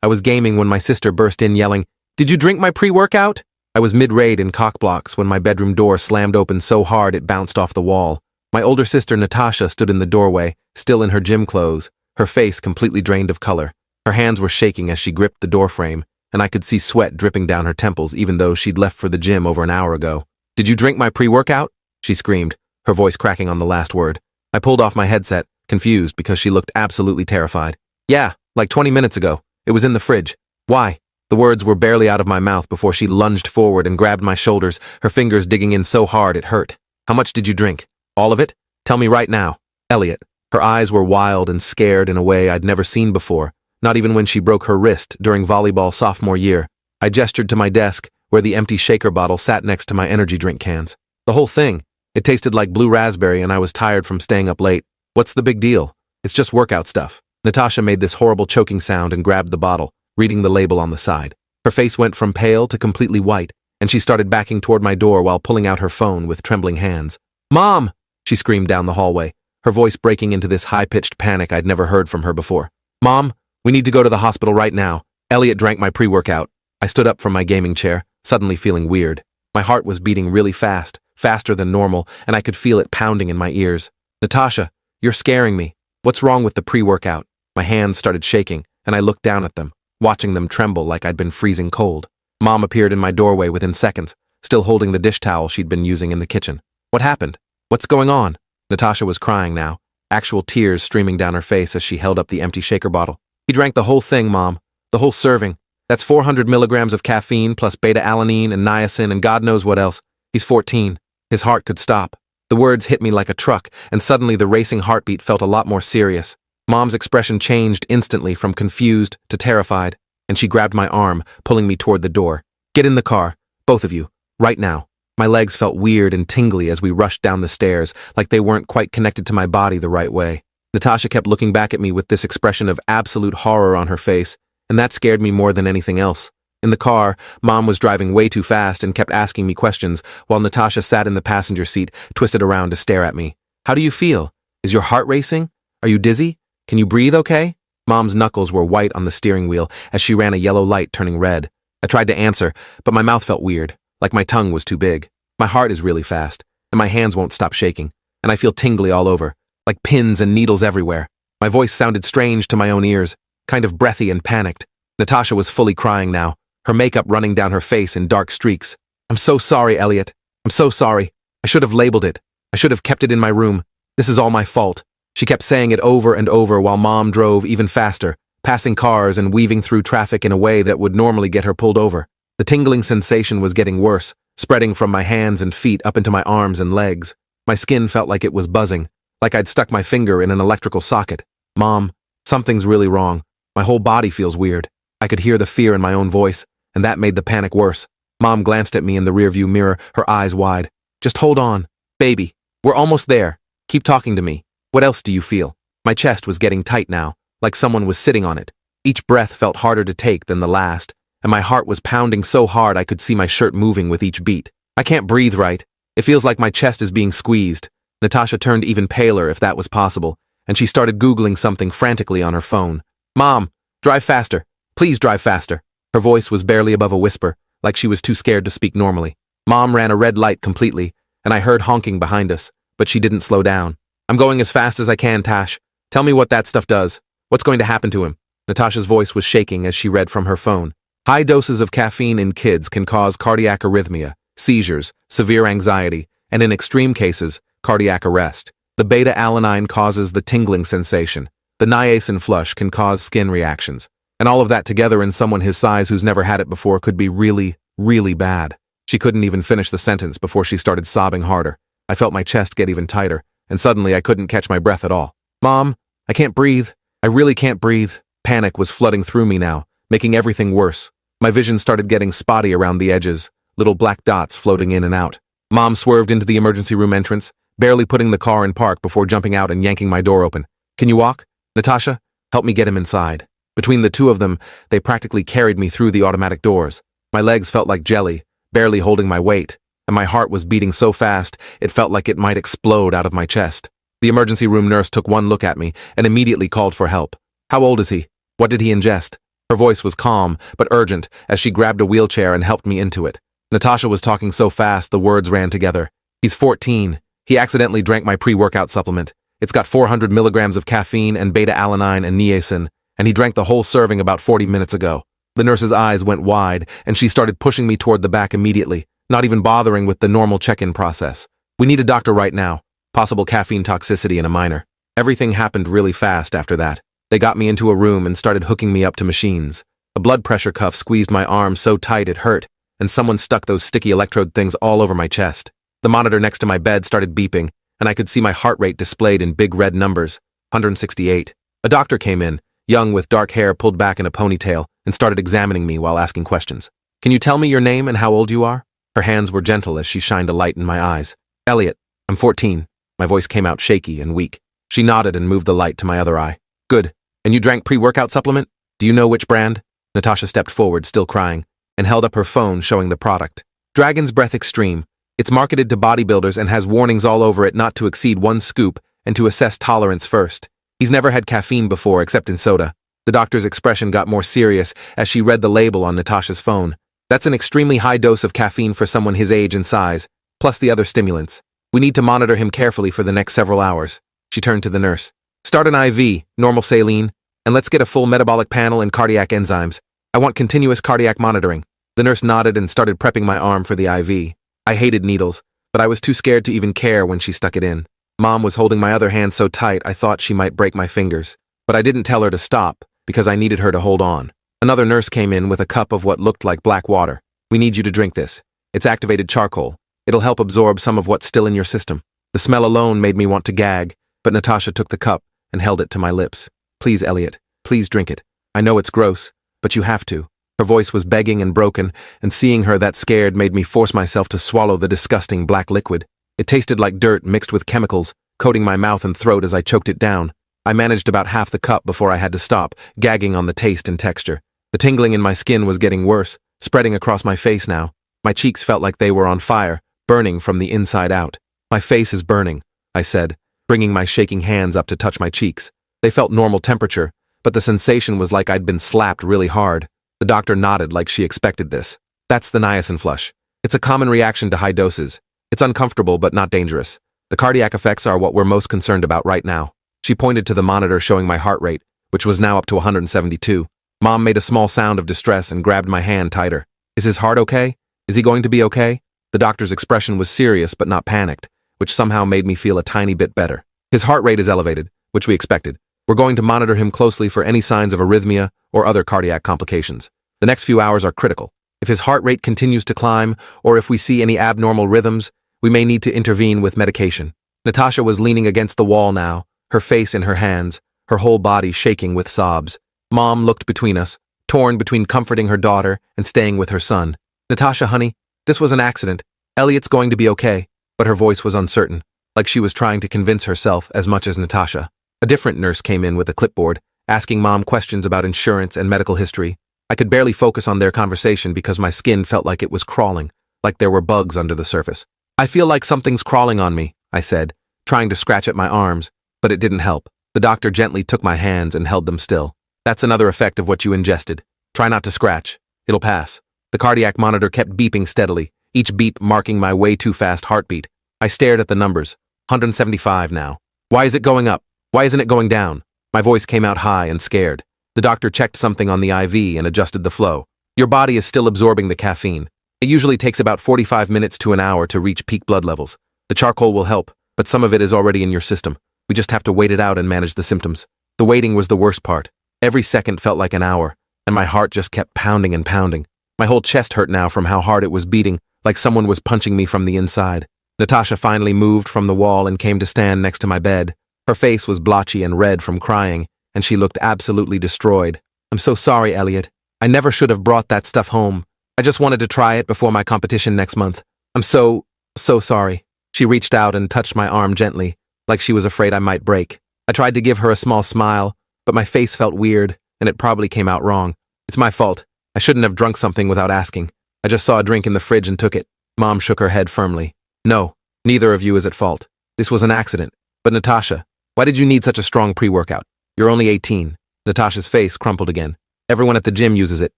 I was gaming when my sister burst in yelling, "Did you drink my pre-workout?" I was mid-raid in cockblocks when my bedroom door slammed open so hard it bounced off the wall. My older sister Natasha stood in the doorway, still in her gym clothes, her face completely drained of color. Her hands were shaking as she gripped the doorframe, and I could see sweat dripping down her temples even though she'd left for the gym over an hour ago. "Did you drink my pre-workout?" she screamed, her voice cracking on the last word. I pulled off my headset, confused because she looked absolutely terrified. "Yeah, like 20 minutes ago. It was in the fridge." "Why?" The words were barely out of my mouth before she lunged forward and grabbed my shoulders, her fingers digging in so hard it hurt. "How much did you drink? All of it? Tell me right now." Elliot. Her eyes were wild and scared in a way I'd never seen before, not even when she broke her wrist during volleyball sophomore year. I gestured to my desk, where the empty shaker bottle sat next to my energy drink cans. The whole thing. It tasted like blue raspberry and I was tired from staying up late. "What's the big deal? It's just workout stuff." Natasha made this horrible choking sound and grabbed the bottle, reading the label on the side. Her face went from pale to completely white, and she started backing toward my door while pulling out her phone with trembling hands. "Mom!" she screamed down the hallway, her voice breaking into this high-pitched panic I'd never heard from her before. "Mom, we need to go to the hospital right now. Elliot drank my pre-workout." I stood up from my gaming chair, suddenly feeling weird. My heart was beating really fast, faster than normal, and I could feel it pounding in my ears. "Natasha, you're scaring me. What's wrong with the pre-workout?" My hands started shaking, and I looked down at them, watching them tremble like I'd been freezing cold. Mom appeared in my doorway within seconds, still holding the dish towel she'd been using in the kitchen. "What happened? What's going on?" Natasha was crying now, actual tears streaming down her face as she held up the empty shaker bottle. "He drank the whole thing, Mom. The whole serving. That's 400 milligrams of caffeine plus beta-alanine and niacin and God knows what else. He's 14. His heart could stop." The words hit me like a truck, and suddenly the racing heartbeat felt a lot more serious. Mom's expression changed instantly from confused to terrified, and she grabbed my arm, pulling me toward the door. "Get in the car, both of you, right now." My legs felt weird and tingly as we rushed down the stairs, like they weren't quite connected to my body the right way. Natasha kept looking back at me with this expression of absolute horror on her face, and that scared me more than anything else. In the car, Mom was driving way too fast and kept asking me questions, while Natasha sat in the passenger seat, twisted around to stare at me. "How do you feel? Is your heart racing? Are you dizzy? Can you breathe okay?" Mom's knuckles were white on the steering wheel as she ran a yellow light turning red. I tried to answer, but my mouth felt weird, like my tongue was too big. My heart is really fast, and my hands won't stop shaking, and I feel tingly all over, like pins and needles everywhere. My voice sounded strange to my own ears, kind of breathy and panicked. Natasha was fully crying now, her makeup running down her face in dark streaks. "I'm so sorry, Elliot. I'm so sorry. I should have labeled it. I should have kept it in my room. This is all my fault." She kept saying it over and over while Mom drove even faster, passing cars and weaving through traffic in a way that would normally get her pulled over. The tingling sensation was getting worse, spreading from my hands and feet up into my arms and legs. My skin felt like it was buzzing, like I'd stuck my finger in an electrical socket. "Mom, something's really wrong. My whole body feels weird." I could hear the fear in my own voice, and that made the panic worse. Mom glanced at me in the rearview mirror, her eyes wide. "Just hold on. Baby, we're almost there. Keep talking to me. What else do you feel?" My chest was getting tight now, like someone was sitting on it. Each breath felt harder to take than the last, and my heart was pounding so hard I could see my shirt moving with each beat. "I can't breathe right. It feels like my chest is being squeezed." Natasha turned even paler if that was possible, and she started Googling something frantically on her phone. "Mom, drive faster. Please drive faster." Her voice was barely above a whisper, like she was too scared to speak normally. Mom ran a red light completely, and I heard honking behind us, but she didn't slow down. "I'm going as fast as I can, Tash. Tell me what that stuff does. What's going to happen to him?" Natasha's voice was shaking as she read from her phone. "High doses of caffeine in kids can cause cardiac arrhythmia, seizures, severe anxiety, and in extreme cases, cardiac arrest. The beta-alanine causes the tingling sensation. The niacin flush can cause skin reactions. And all of that together in someone his size who's never had it before could be really, really bad." She couldn't even finish the sentence before she started sobbing harder. I felt my chest get even tighter, and suddenly I couldn't catch my breath at all. "Mom, I can't breathe. I really can't breathe." Panic was flooding through me now, making everything worse. My vision started getting spotty around the edges, little black dots floating in and out. Mom swerved into the emergency room entrance, barely putting the car in park before jumping out and yanking my door open. "Can you walk? Natasha, help me get him inside." Between the two of them, they practically carried me through the automatic doors. My legs felt like jelly, barely holding my weight, and my heart was beating so fast it felt like it might explode out of my chest. The emergency room nurse took one look at me and immediately called for help. "How old is he? What did he ingest?" Her voice was calm, but urgent, as she grabbed a wheelchair and helped me into it. Natasha was talking so fast the words ran together. He's 14. He accidentally drank my pre-workout supplement. It's got 400 milligrams of caffeine and beta-alanine and niacin, and he drank the whole serving about 40 minutes ago. The nurse's eyes went wide, and she started pushing me toward the back immediately, not even bothering with the normal check-in process. We need a doctor right now. Possible caffeine toxicity in a minor. Everything happened really fast after that. They got me into a room and started hooking me up to machines. A blood pressure cuff squeezed my arm so tight it hurt, and someone stuck those sticky electrode things all over my chest. The monitor next to my bed started beeping, and I could see my heart rate displayed in big red numbers, 168. A doctor came in, young with dark hair pulled back in a ponytail, and started examining me while asking questions. Can you tell me your name and how old you are? Her hands were gentle as she shined a light in my eyes. Elliot, I'm 14. My voice came out shaky and weak. She nodded and moved the light to my other eye. Good. And you drank pre-workout supplement? Do you know which brand? Natasha stepped forward, still crying, and held up her phone showing the product. Dragon's Breath Extreme. It's marketed to bodybuilders and has warnings all over it not to exceed 1 scoop and to assess tolerance first. He's never had caffeine before except in soda. The doctor's expression got more serious as she read the label on Natasha's phone. That's an extremely high dose of caffeine for someone his age and size, plus the other stimulants. We need to monitor him carefully for the next several hours. She turned to the nurse. Start an IV, normal saline, and let's get a full metabolic panel and cardiac enzymes. I want continuous cardiac monitoring. The nurse nodded and started prepping my arm for the IV. I hated needles, but I was too scared to even care when she stuck it in. Mom was holding my other hand so tight I thought she might break my fingers, but I didn't tell her to stop because I needed her to hold on. Another nurse came in with a cup of what looked like black water. We need you to drink this. It's activated charcoal. It'll help absorb some of what's still in your system. The smell alone made me want to gag, but Natasha took the cup and held it to my lips. Please, Elliot, please drink it. I know it's gross, but you have to. Her voice was begging and broken, and seeing her that scared made me force myself to swallow the disgusting black liquid. It tasted like dirt mixed with chemicals, coating my mouth and throat as I choked it down. I managed about half the cup before I had to stop, gagging on the taste and texture. The tingling in my skin was getting worse, spreading across my face now. My cheeks felt like they were on fire, burning from the inside out. My face is burning, I said, bringing my shaking hands up to touch my cheeks. They felt normal temperature, but the sensation was like I'd been slapped really hard. The doctor nodded like she expected this. That's the niacin flush. It's a common reaction to high doses. It's uncomfortable but not dangerous. The cardiac effects are what we're most concerned about right now. She pointed to the monitor showing my heart rate, which was now up to 172. Mom made a small sound of distress and grabbed my hand tighter. Is his heart okay? Is he going to be okay? The doctor's expression was serious but not panicked, which somehow made me feel a tiny bit better. His heart rate is elevated, which we expected. We're going to monitor him closely for any signs of arrhythmia or other cardiac complications. The next few hours are critical. If his heart rate continues to climb, or if we see any abnormal rhythms, we may need to intervene with medication. Natasha was leaning against the wall now, her face in her hands, her whole body shaking with sobs. Mom looked between us, torn between comforting her daughter and staying with her son. Natasha, honey, this was an accident. Elliot's going to be okay. But her voice was uncertain, like she was trying to convince herself as much as Natasha. A different nurse came in with a clipboard, asking Mom questions about insurance and medical history. I could barely focus on their conversation because my skin felt like it was crawling, like there were bugs under the surface. I feel like something's crawling on me, I said, trying to scratch at my arms, but it didn't help. The doctor gently took my hands and held them still. That's another effect of what you ingested. Try not to scratch. It'll pass. The cardiac monitor kept beeping steadily, each beep marking my way too fast heartbeat. I stared at the numbers. 175 now. Why is it going up? Why isn't it going down? My voice came out high and scared. The doctor checked something on the IV and adjusted the flow. Your body is still absorbing the caffeine. It usually takes about 45 minutes to an hour to reach peak blood levels. The charcoal will help, but some of it is already in your system. We just have to wait it out and manage the symptoms. The waiting was the worst part. Every second felt like an hour, and my heart just kept pounding and pounding. My whole chest hurt now from how hard it was beating, like someone was punching me from the inside. Natasha finally moved from the wall and came to stand next to my bed. Her face was blotchy and red from crying, and she looked absolutely destroyed. I'm so sorry, Elliot. I never should have brought that stuff home. I just wanted to try it before my competition next month. I'm so sorry. She reached out and touched my arm gently, like she was afraid I might break. I tried to give her a small smile, but my face felt weird, and it probably came out wrong. It's my fault. I shouldn't have drunk something without asking. I just saw a drink in the fridge and took it. Mom shook her head firmly. No, neither of you is at fault. This was an accident. But Natasha, why did you need such a strong pre-workout? You're only 18. Natasha's face crumpled again. Everyone at the gym uses it.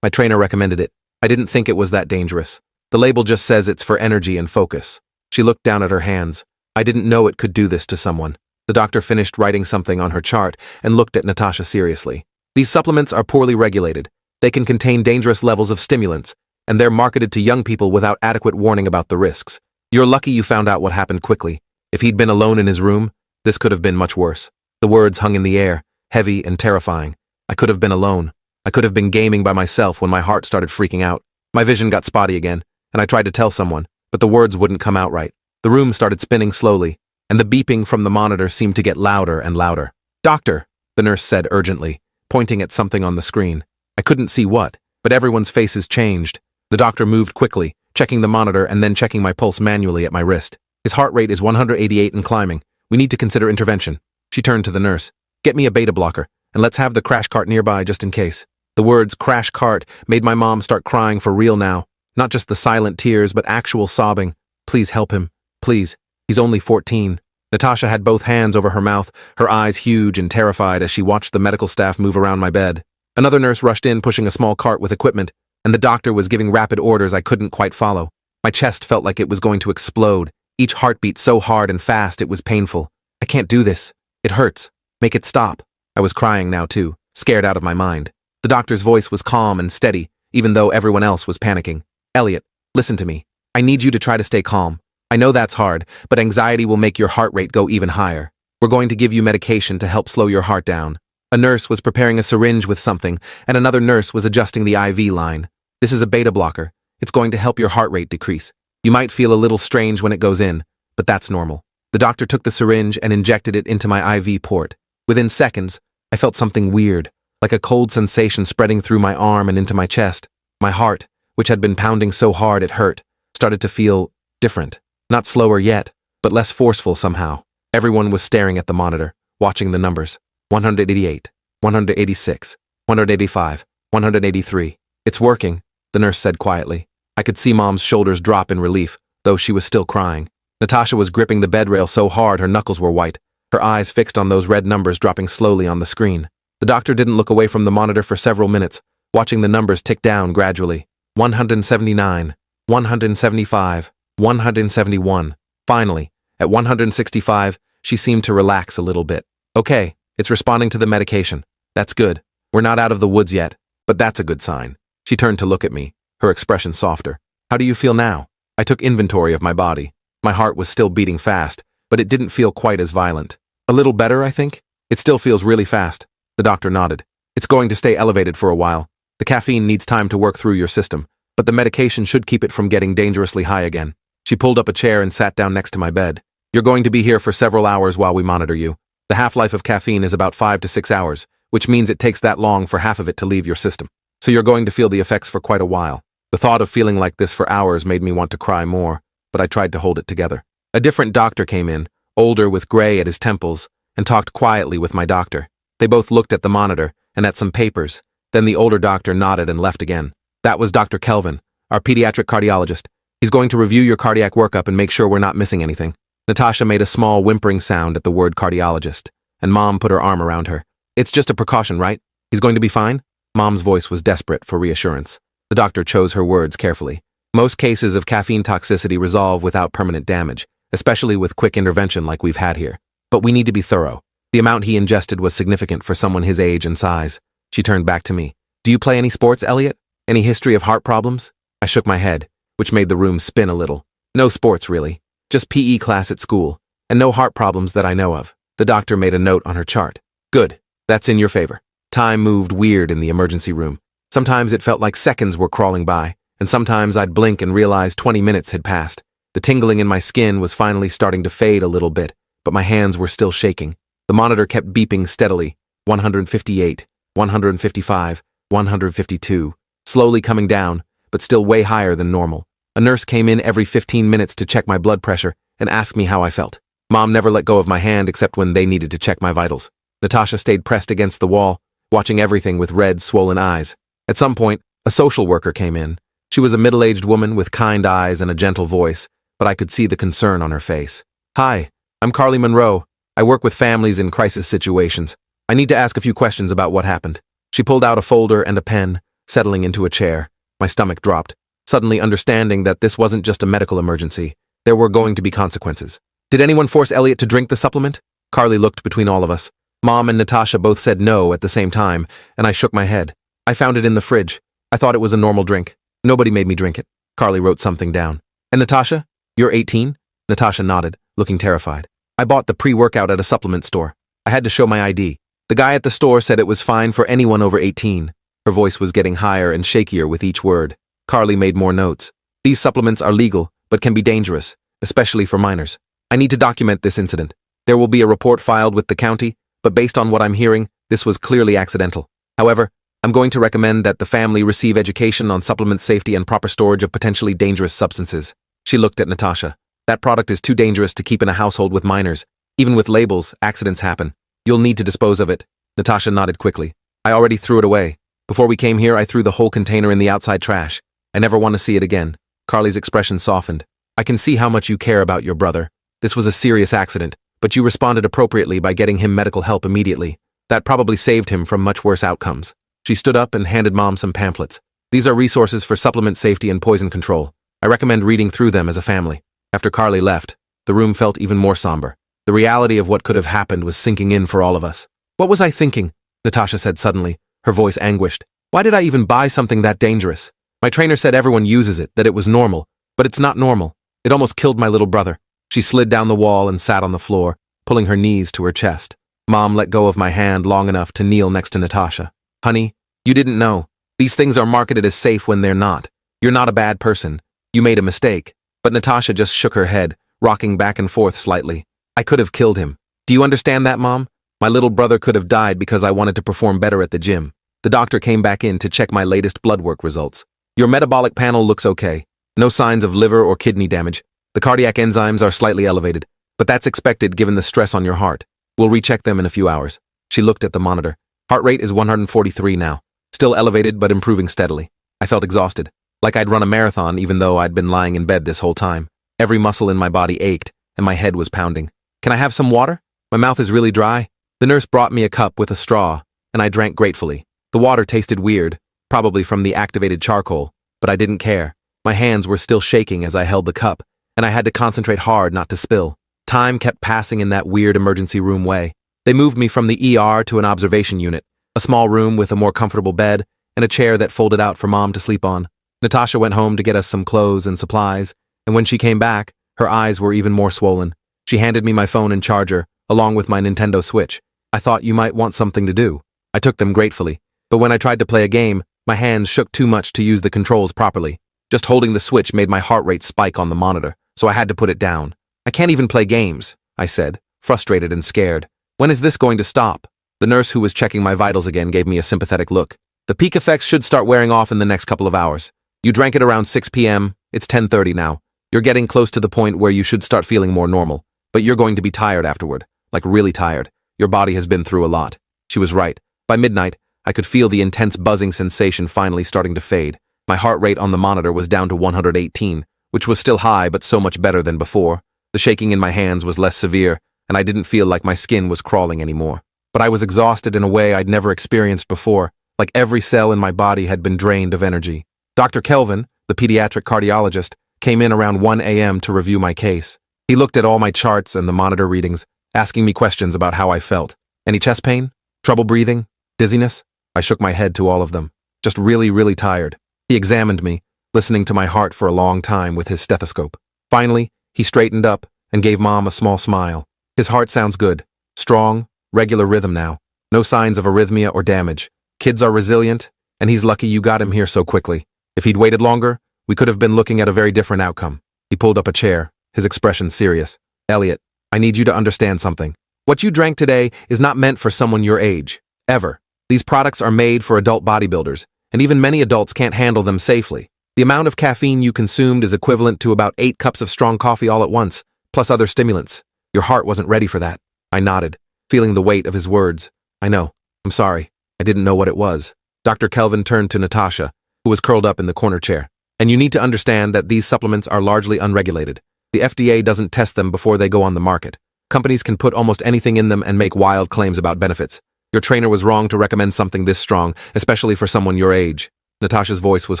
My trainer recommended it. I didn't think it was that dangerous. The label just says it's for energy and focus. She looked down at her hands. I didn't know it could do this to someone. The doctor finished writing something on her chart and looked at Natasha seriously. These supplements are poorly regulated. They can contain dangerous levels of stimulants, and they're marketed to young people without adequate warning about the risks. You're lucky you found out what happened quickly. If he'd been alone in his room, this could have been much worse. The words hung in the air, heavy and terrifying. I could have been alone. I could have been gaming by myself when my heart started freaking out. My vision got spotty again, and I tried to tell someone, but the words wouldn't come out right. The room started spinning slowly, and the beeping from the monitor seemed to get louder and louder. "Doctor," the nurse said urgently, pointing at something on the screen. I couldn't see what, but everyone's faces changed. The doctor moved quickly, checking the monitor and then checking my pulse manually at my wrist. "His heart rate is 188 and climbing. We need to consider intervention." She turned to the nurse. "Get me a beta blocker, and let's have the crash cart nearby just in case." The words crash cart made my mom start crying for real now. Not just the silent tears, but actual sobbing. "Please help him. Please. He's only 14. Natasha had both hands over her mouth, her eyes huge and terrified as she watched the medical staff move around my bed. Another nurse rushed in pushing a small cart with equipment, and the doctor was giving rapid orders I couldn't quite follow. My chest felt like it was going to explode, each heartbeat so hard and fast it was painful. "I can't do this. It hurts. Make it stop." I was crying now too, scared out of my mind. The doctor's voice was calm and steady, even though everyone else was panicking. "Elliot, listen to me. I need you to try to stay calm. I know that's hard, but anxiety will make your heart rate go even higher. We're going to give you medication to help slow your heart down." A nurse was preparing a syringe with something, and another nurse was adjusting the IV line. "This is a beta blocker. It's going to help your heart rate decrease. You might feel a little strange when it goes in, but that's normal." The doctor took the syringe and injected it into my IV port. Within seconds, I felt something weird, like a cold sensation spreading through my arm and into my chest. My heart, which had been pounding so hard it hurt, started to feel different. Not slower yet, but less forceful somehow. Everyone was staring at the monitor, watching the numbers. 188, 186, 185, 183. "It's working," the nurse said quietly. I could see Mom's shoulders drop in relief, though she was still crying. Natasha was gripping the bed rail so hard her knuckles were white, her eyes fixed on those red numbers dropping slowly on the screen. The doctor didn't look away from the monitor for several minutes, watching the numbers tick down gradually. 179, 175, 171. Finally, at 165, she seemed to relax a little bit. "Okay, it's responding to the medication. That's good. We're not out of the woods yet, but that's a good sign." She turned to look at me, her expression softer. "How do you feel now?" I took inventory of my body. My heart was still beating fast, but it didn't feel quite as violent. "A little better, I think. It still feels really fast." The doctor nodded. "It's going to stay elevated for a while. The caffeine needs time to work through your system, but the medication should keep it from getting dangerously high again." She pulled up a chair and sat down next to my bed. "You're going to be here for several hours while we monitor you. The half-life of caffeine is about 5 to 6 hours, which means it takes that long for half of it to leave your system. So you're going to feel the effects for quite a while." The thought of feeling like this for hours made me want to cry more, but I tried to hold it together. A different doctor came in, older with gray at his temples, and talked quietly with my doctor. They both looked at the monitor and at some papers. Then the older doctor nodded and left again. That was Dr. Kelvin, our pediatric cardiologist. "He's going to review your cardiac workup and make sure we're not missing anything." Natasha made a small whimpering sound at the word cardiologist, and Mom put her arm around her. "It's just a precaution, right? He's going to be fine?" Mom's voice was desperate for reassurance. The doctor chose her words carefully. "Most cases of caffeine toxicity resolve without permanent damage, especially with quick intervention like we've had here. But we need to be thorough. The amount he ingested was significant for someone his age and size." She turned back to me. "Do you play any sports, Elliot? Any history of heart problems?" I shook my head, which made the room spin a little. "No sports, really. Just PE class at school, and no heart problems that I know of." The doctor made a note on her chart. "Good. That's in your favor." Time moved weird in the emergency room. Sometimes it felt like seconds were crawling by, and sometimes I'd blink and realize 20 minutes had passed. The tingling in my skin was finally starting to fade a little bit, but my hands were still shaking. The monitor kept beeping steadily. 158, 155, 152, slowly coming down, but still way higher than normal. A nurse came in every 15 minutes to check my blood pressure and ask me how I felt. Mom never let go of my hand except when they needed to check my vitals. Natasha stayed pressed against the wall, watching everything with red, swollen eyes. At some point, a social worker came in. She was a middle-aged woman with kind eyes and a gentle voice, but I could see the concern on her face. "Hi, I'm Carly Monroe. I work with families in crisis situations. I need to ask a few questions about what happened." She pulled out a folder and a pen, settling into a chair. My stomach dropped, suddenly understanding that this wasn't just a medical emergency. There were going to be consequences. Did anyone force Elliot to drink the supplement? Carly looked between all of us. Mom and Natasha both said no at the same time, and I shook my head. I found it in the fridge. I thought it was a normal drink. Nobody made me drink it. Carly wrote something down. And Natasha? You're 18? Natasha nodded, looking terrified. I bought the pre-workout at a supplement store. I had to show my ID. The guy at the store said it was fine for anyone over 18. Her voice was getting higher and shakier with each word. Carly made more notes. These supplements are legal, but can be dangerous, especially for minors. I need to document this incident. There will be a report filed with the county, but based on what I'm hearing, this was clearly accidental. However, I'm going to recommend that the family receive education on supplement safety and proper storage of potentially dangerous substances. She looked at Natasha. That product is too dangerous to keep in a household with minors. Even with labels, accidents happen. You'll need to dispose of it. Natasha nodded quickly. I already threw it away. Before we came here, I threw the whole container in the outside trash. I never want to see it again. Carly's expression softened. I can see how much you care about your brother. This was a serious accident, but you responded appropriately by getting him medical help immediately. That probably saved him from much worse outcomes. She stood up and handed Mom some pamphlets. These are resources for supplement safety and poison control. I recommend reading through them as a family. After Carly left, the room felt even more somber. The reality of what could have happened was sinking in for all of us. What was I thinking? Natasha said suddenly, her voice anguished. Why did I even buy something that dangerous? My trainer said everyone uses it, that it was normal, but it's not normal. It almost killed my little brother. She slid down the wall and sat on the floor, pulling her knees to her chest. Mom let go of my hand long enough to kneel next to Natasha. Honey, you didn't know. These things are marketed as safe when they're not. You're not a bad person. You made a mistake. But Natasha just shook her head, rocking back and forth slightly. I could have killed him. Do you understand that, Mom? My little brother could have died because I wanted to perform better at the gym. The doctor came back in to check my latest blood work results. Your metabolic panel looks okay. No signs of liver or kidney damage. The cardiac enzymes are slightly elevated, but that's expected given the stress on your heart. We'll recheck them in a few hours. She looked at the monitor. Heart rate is 143 now. Still elevated, but improving steadily. I felt exhausted, like I'd run a marathon even though I'd been lying in bed this whole time. Every muscle in my body ached, and my head was pounding. Can I have some water? My mouth is really dry. The nurse brought me a cup with a straw, and I drank gratefully. The water tasted weird, probably from the activated charcoal, but I didn't care. My hands were still shaking as I held the cup, and I had to concentrate hard not to spill. Time kept passing in that weird emergency room way. They moved me from the ER to an observation unit, a small room with a more comfortable bed and a chair that folded out for Mom to sleep on. Natasha went home to get us some clothes and supplies, and when she came back, her eyes were even more swollen. She handed me my phone and charger, along with my Nintendo Switch. I thought you might want something to do. I took them gratefully, but when I tried to play a game, my hands shook too much to use the controls properly. Just holding the Switch made my heart rate spike on the monitor, so I had to put it down. I can't even play games, I said, frustrated and scared. When is this going to stop? The nurse who was checking my vitals again gave me a sympathetic look. The peak effects should start wearing off in the next couple of hours. You drank it around 6 p.m., it's 10:30 now. You're getting close to the point where you should start feeling more normal, but you're going to be tired afterward, like really tired. Your body has been through a lot. She was right. By midnight, I could feel the intense buzzing sensation finally starting to fade. My heart rate on the monitor was down to 118, which was still high but so much better than before. The shaking in my hands was less severe, and I didn't feel like my skin was crawling anymore. But I was exhausted in a way I'd never experienced before, like every cell in my body had been drained of energy. Dr. Kelvin, the pediatric cardiologist, came in around 1 a.m. to review my case. He looked at all my charts and the monitor readings, asking me questions about how I felt. Any chest pain? Trouble breathing? Dizziness? I shook my head to all of them. Just really, really tired. He examined me, listening to my heart for a long time with his stethoscope. Finally, he straightened up and gave Mom a small smile. His heart sounds good. Strong, regular rhythm now. No signs of arrhythmia or damage. Kids are resilient, and he's lucky you got him here so quickly. If he'd waited longer, we could have been looking at a very different outcome. He pulled up a chair, his expression serious. Elliot, I need you to understand something. What you drank today is not meant for someone your age. Ever. These products are made for adult bodybuilders, and even many adults can't handle them safely. The amount of caffeine you consumed is equivalent to about 8 cups of strong coffee all at once, plus other stimulants. Your heart wasn't ready for that. I nodded, feeling the weight of his words. I know. I'm sorry. I didn't know what it was. Dr. Kelvin turned to Natasha, who was curled up in the corner chair. And you need to understand that these supplements are largely unregulated. The FDA doesn't test them before they go on the market. Companies can put almost anything in them and make wild claims about benefits. Your trainer was wrong to recommend something this strong, especially for someone your age. Natasha's voice was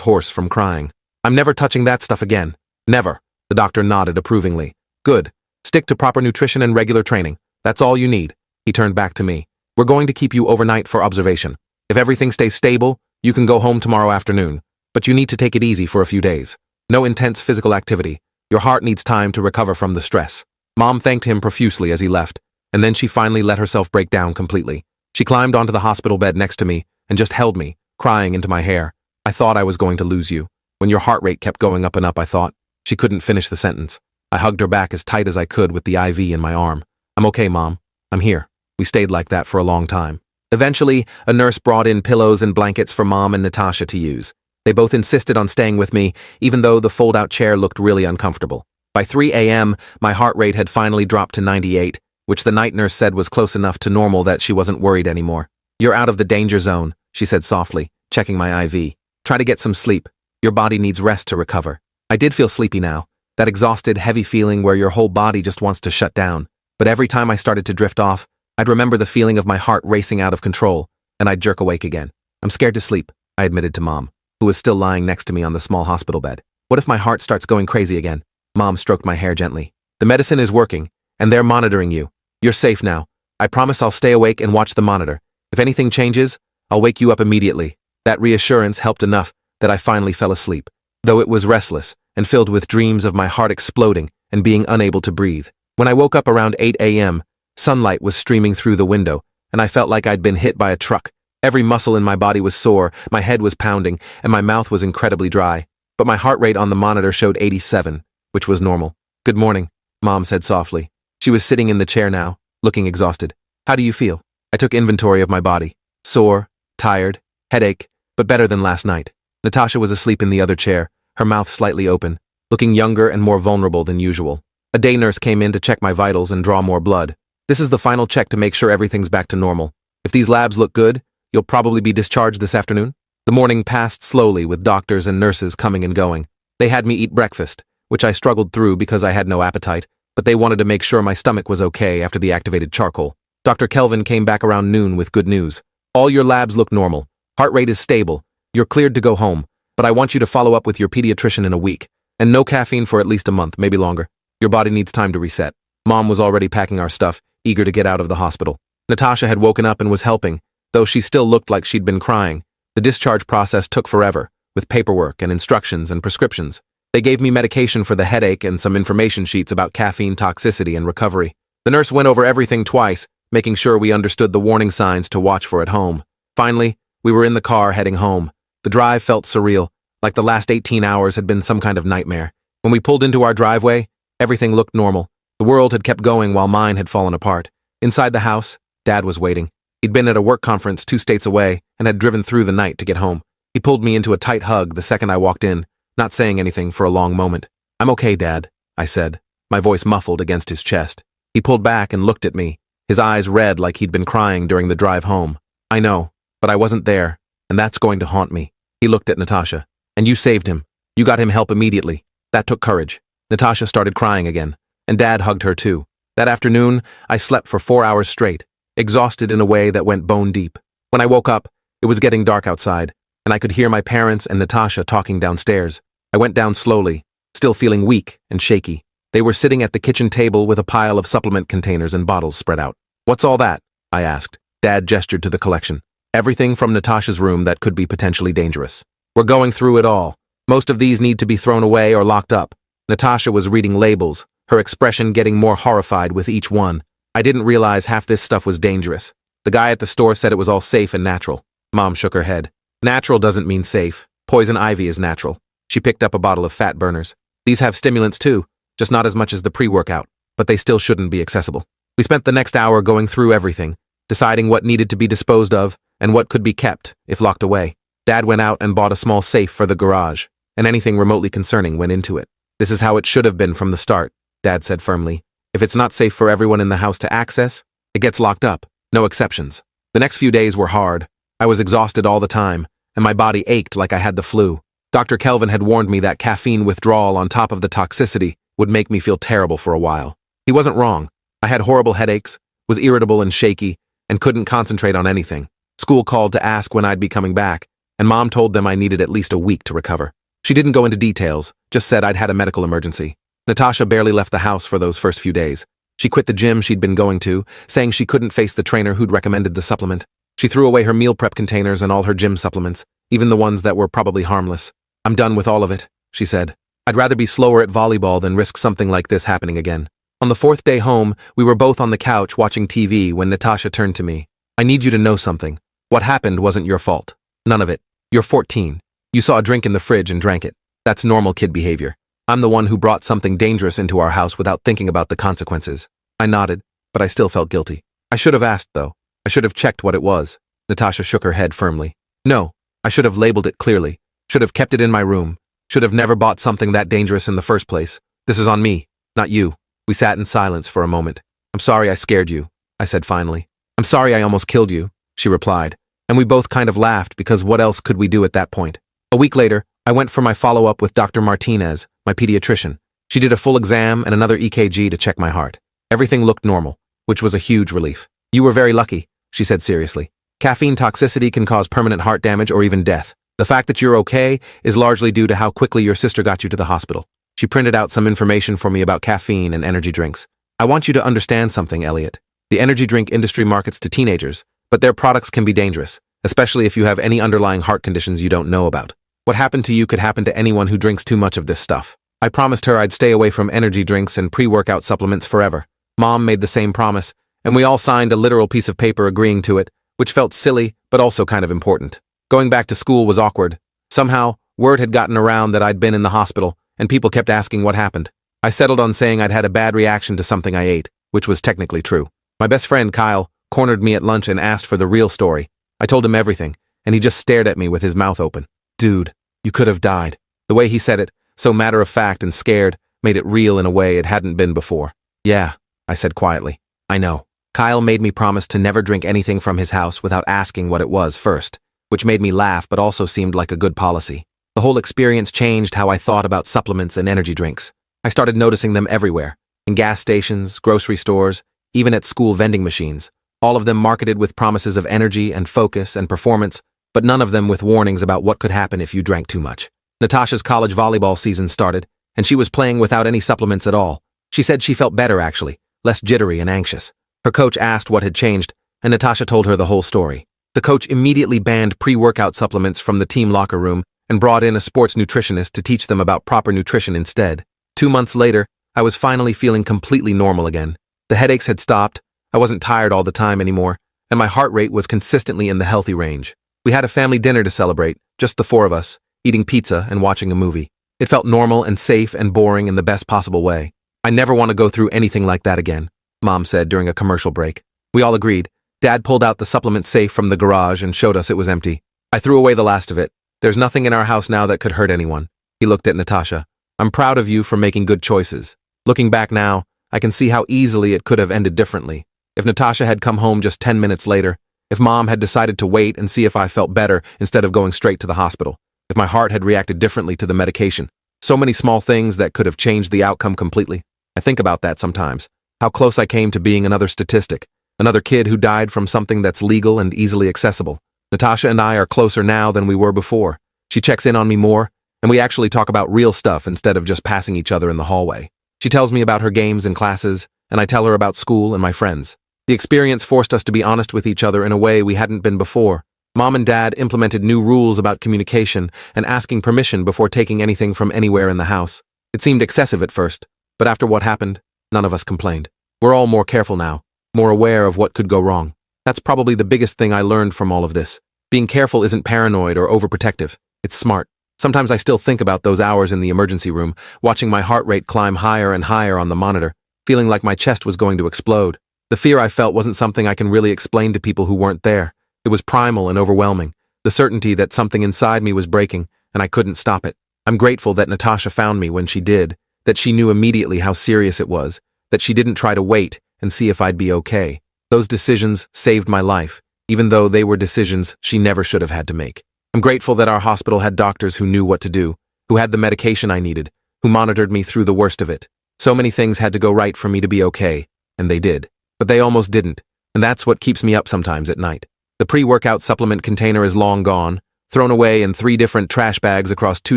hoarse from crying. I'm never touching that stuff again. Never. The doctor nodded approvingly. Good. Stick to proper nutrition and regular training. That's all you need. He turned back to me. We're going to keep you overnight for observation. If everything stays stable, you can go home tomorrow afternoon. But you need to take it easy for a few days. No intense physical activity. Your heart needs time to recover from the stress. Mom thanked him profusely as he left, and then she finally let herself break down completely. She climbed onto the hospital bed next to me and just held me, crying into my hair. I thought I was going to lose you. When your heart rate kept going up and up, I thought. She couldn't finish the sentence. I hugged her back as tight as I could with the IV in my arm. I'm okay, Mom. I'm here. We stayed like that for a long time. Eventually, a nurse brought in pillows and blankets for Mom and Natasha to use. They both insisted on staying with me, even though the fold-out chair looked really uncomfortable. By 3 a.m., my heart rate had finally dropped to 98, which the night nurse said was close enough to normal that she wasn't worried anymore. You're out of the danger zone, she said softly, checking my IV. Try to get some sleep. Your body needs rest to recover. I did feel sleepy now, that exhausted, heavy feeling where your whole body just wants to shut down. But every time I started to drift off, I'd remember the feeling of my heart racing out of control, and I'd jerk awake again. I'm scared to sleep, I admitted to Mom, who was still lying next to me on the small hospital bed. What if my heart starts going crazy again? Mom stroked my hair gently. The medicine is working, and they're monitoring you. You're safe now. I promise I'll stay awake and watch the monitor. If anything changes, I'll wake you up immediately. That reassurance helped enough that I finally fell asleep, though it was restless and filled with dreams of my heart exploding and being unable to breathe. When I woke up around 8 a.m., sunlight was streaming through the window, and I felt like I'd been hit by a truck. Every muscle in my body was sore, my head was pounding, and my mouth was incredibly dry. But my heart rate on the monitor showed 87, which was normal. Good morning, Mom said softly. She was sitting in the chair now, looking exhausted. How do you feel? I took inventory of my body. Sore, tired, headache, but better than last night. Natasha was asleep in the other chair, her mouth slightly open, looking younger and more vulnerable than usual. A day nurse came in to check my vitals and draw more blood. This is the final check to make sure everything's back to normal. If these labs look good, you'll probably be discharged this afternoon. The morning passed slowly with doctors and nurses coming and going. They had me eat breakfast, which I struggled through because I had no appetite, but they wanted to make sure my stomach was okay after the activated charcoal. Dr. Kelvin came back around noon with good news. All your labs look normal. Heart rate is stable. You're cleared to go home, but I want you to follow up with your pediatrician in a week, and no caffeine for at least a month, maybe longer. Your body needs time to reset. Mom was already packing our stuff, eager to get out of the hospital. Natasha had woken up and was helping, though she still looked like she'd been crying. The discharge process took forever, with paperwork and instructions and prescriptions. They gave me medication for the headache and some information sheets about caffeine toxicity and recovery. The nurse went over everything twice, making sure we understood the warning signs to watch for at home. Finally, we were in the car heading home. The drive felt surreal, like the last 18 hours had been some kind of nightmare. When we pulled into our driveway, everything looked normal. The world had kept going while mine had fallen apart. Inside the house, Dad was waiting. He'd been at a work conference 2 states away and had driven through the night to get home. He pulled me into a tight hug the second I walked in, not saying anything for a long moment. I'm okay, Dad, I said, my voice muffled against his chest. He pulled back and looked at me, his eyes red like he'd been crying during the drive home. I know, but I wasn't there, and that's going to haunt me. He looked at Natasha. And you saved him. You got him help immediately. That took courage. Natasha started crying again, and Dad hugged her too. That afternoon, I slept for 4 hours straight, exhausted in a way that went bone deep. When I woke up, it was getting dark outside, and I could hear my parents and Natasha talking downstairs. I went down slowly, still feeling weak and shaky. They were sitting at the kitchen table with a pile of supplement containers and bottles spread out. What's all that? I asked. Dad gestured to the collection. Everything from Natasha's room that could be potentially dangerous. We're going through it all. Most of these need to be thrown away or locked up. Natasha was reading labels, her expression getting more horrified with each one. I didn't realize half this stuff was dangerous. The guy at the store said it was all safe and natural. Mom shook her head. Natural doesn't mean safe. Poison ivy is natural. She picked up a bottle of fat burners. These have stimulants too, just not as much as the pre-workout, but they still shouldn't be accessible. We spent the next hour going through everything, deciding what needed to be disposed of and what could be kept, if locked away. Dad went out and bought a small safe for the garage, and anything remotely concerning went into it. This is how it should have been from the start, Dad said firmly. If it's not safe for everyone in the house to access, it gets locked up, no exceptions. The next few days were hard. I was exhausted all the time, and my body ached like I had the flu. Dr. Kelvin had warned me that caffeine withdrawal on top of the toxicity would make me feel terrible for a while. He wasn't wrong. I had horrible headaches, was irritable and shaky, and couldn't concentrate on anything. School called to ask when I'd be coming back, and Mom told them I needed at least a week to recover. She didn't go into details, just said I'd had a medical emergency. Natasha barely left the house for those first few days. She quit the gym she'd been going to, saying she couldn't face the trainer who'd recommended the supplement. She threw away her meal prep containers and all her gym supplements, even the ones that were probably harmless. "I'm done with all of it," she said. "I'd rather be slower at volleyball than risk something like this happening again." On the fourth day home, we were both on the couch watching TV when Natasha turned to me. "I need you to know something. What happened wasn't your fault. None of it. You're 14. You saw a drink in the fridge and drank it. That's normal kid behavior. I'm the one who brought something dangerous into our house without thinking about the consequences." I nodded, but I still felt guilty. I should have asked, though. I should have checked what it was. Natasha shook her head firmly. "No, I should have labeled it clearly. Should have kept it in my room. Should have never bought something that dangerous in the first place. This is on me, not you." We sat in silence for a moment. "I'm sorry I scared you," I said finally. "I'm sorry I almost killed you," she replied, and we both kind of laughed because what else could we do at that point? A week later, I went for my follow-up with Dr. Martinez, my pediatrician. She did a full exam and another EKG to check my heart. Everything looked normal, which was a huge relief. "You were very lucky," she said seriously. "Caffeine toxicity can cause permanent heart damage or even death. The fact that you're okay is largely due to how quickly your sister got you to the hospital." She printed out some information for me about caffeine and energy drinks. "I want you to understand something, Elliot. The energy drink industry markets to teenagers, but their products can be dangerous, especially if you have any underlying heart conditions you don't know about. What happened to you could happen to anyone who drinks too much of this stuff." I promised her I'd stay away from energy drinks and pre-workout supplements forever. Mom made the same promise, and we all signed a literal piece of paper agreeing to it, which felt silly, but also kind of important. Going back to school was awkward. Somehow, word had gotten around that I'd been in the hospital, and people kept asking what happened. I settled on saying I'd had a bad reaction to something I ate, which was technically true. My best friend, Kyle, cornered me at lunch and asked for the real story. I told him everything, and he just stared at me with his mouth open. "Dude, you could have died." The way he said it, so matter-of-fact and scared, made it real in a way it hadn't been before. "Yeah," I said quietly. "I know." Kyle made me promise to never drink anything from his house without asking what it was first, which made me laugh but also seemed like a good policy. The whole experience changed how I thought about supplements and energy drinks. I started noticing them everywhere, in gas stations, grocery stores, even at school vending machines. All of them marketed with promises of energy and focus and performance, but none of them with warnings about what could happen if you drank too much. Natasha's college volleyball season started, and she was playing without any supplements at all. She said she felt better, actually, less jittery and anxious. Her coach asked what had changed, and Natasha told her the whole story. The coach immediately banned pre-workout supplements from the team locker room and brought in a sports nutritionist to teach them about proper nutrition instead. 2 months later, I was finally feeling completely normal again. The headaches had stopped, I wasn't tired all the time anymore, and my heart rate was consistently in the healthy range. We had a family dinner to celebrate, just the four of us, eating pizza and watching a movie. It felt normal and safe and boring in the best possible way. "I never want to go through anything like that again," Mom said during a commercial break. We all agreed. Dad pulled out the supplement safe from the garage and showed us it was empty. I threw away the last of it. "There's nothing in our house now that could hurt anyone." He looked at Natasha. "I'm proud of you for making good choices. Looking back now, I can see how easily it could have ended differently. If Natasha had come home just 10 minutes later, if Mom had decided to wait and see if I felt better instead of going straight to the hospital, if my heart had reacted differently to the medication. So many small things that could have changed the outcome completely. I think about that sometimes. How close I came to being another statistic, another kid who died from something that's legal and easily accessible. Natasha and I are closer now than we were before. She checks in on me more, and we actually talk about real stuff instead of just passing each other in the hallway. She tells me about her games and classes, and I tell her about school and my friends. The experience forced us to be honest with each other in a way we hadn't been before. Mom and Dad implemented new rules about communication and asking permission before taking anything from anywhere in the house. It seemed excessive at first, but after what happened, none of us complained. We're all more careful now, more aware of what could go wrong. That's probably the biggest thing I learned from all of this. Being careful isn't paranoid or overprotective. It's smart. Sometimes I still think about those hours in the emergency room, watching my heart rate climb higher and higher on the monitor, feeling like my chest was going to explode. The fear I felt wasn't something I can really explain to people who weren't there. It was primal and overwhelming, the certainty that something inside me was breaking, and I couldn't stop it. I'm grateful that Natasha found me when she did, that she knew immediately how serious it was, that she didn't try to wait and see if I'd be okay. Those decisions saved my life, even though they were decisions she never should have had to make. I'm grateful that our hospital had doctors who knew what to do, who had the medication I needed, who monitored me through the worst of it. So many things had to go right for me to be okay, and they did. But they almost didn't. and that's what keeps me up sometimes at night. The pre-workout supplement container is long gone, thrown away in 3 different trash bags across 2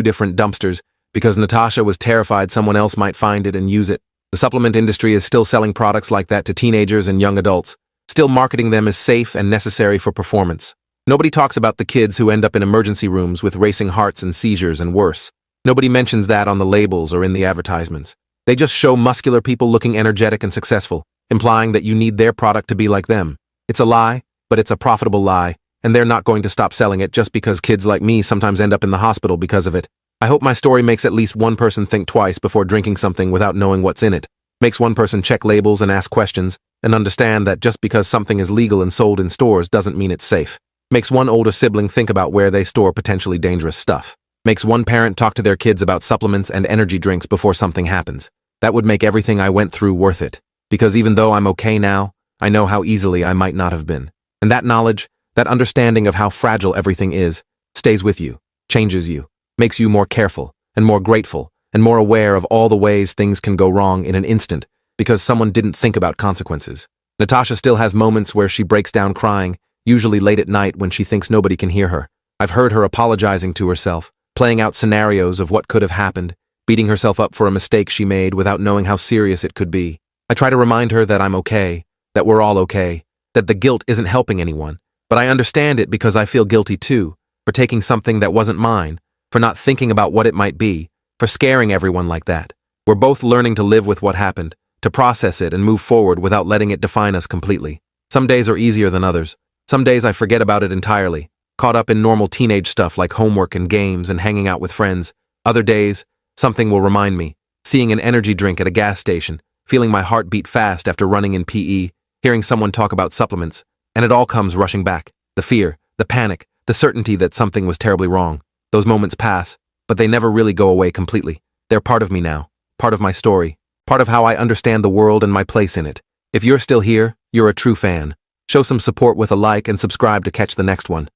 different dumpsters because Natasha was terrified someone else might find it and use it. The supplement industry is still selling products like that to teenagers and young adults, still marketing them as safe and necessary for performance. Nobody talks about the kids who end up in emergency rooms with racing hearts and seizures and worse. Nobody mentions that on the labels or in the advertisements. They just show muscular people looking energetic and successful, implying that you need their product to be like them. It's a lie, but it's a profitable lie, and they're not going to stop selling it just because kids like me sometimes end up in the hospital because of it. I hope my story makes at least one person think twice before drinking something without knowing what's in it, makes one person check labels and ask questions, and understand that just because something is legal and sold in stores doesn't mean it's safe, makes one older sibling think about where they store potentially dangerous stuff, makes one parent talk to their kids about supplements and energy drinks before something happens. That would make everything I went through worth it, because even though I'm okay now, I know how easily I might not have been. And that knowledge, that understanding of how fragile everything is, stays with you, changes you, makes you more careful and more grateful and more aware of all the ways things can go wrong in an instant because someone didn't think about consequences. Natasha still has moments where she breaks down crying, usually late at night when she thinks nobody can hear her. I've heard her apologizing to herself, playing out scenarios of what could have happened, beating herself up for a mistake she made without knowing how serious it could be. I try to remind her that I'm okay, that we're all okay, that the guilt isn't helping anyone, but I understand it because I feel guilty too, for taking something that wasn't mine, for not thinking about what it might be, for scaring everyone like that. We're both learning to live with what happened, to process it and move forward without letting it define us completely. Some days are easier than others. Some days I forget about it entirely, caught up in normal teenage stuff like homework and games and hanging out with friends. Other days, something will remind me, seeing an energy drink at a gas station, feeling my heart beat fast after running in PE, hearing someone talk about supplements, and it all comes rushing back. The fear, the panic, the certainty that something was terribly wrong. Those moments pass, but they never really go away completely. They're part of me now, part of my story, part of how I understand the world and my place in it. If you're still here, you're a true fan. Show some support with a like and subscribe to catch the next one.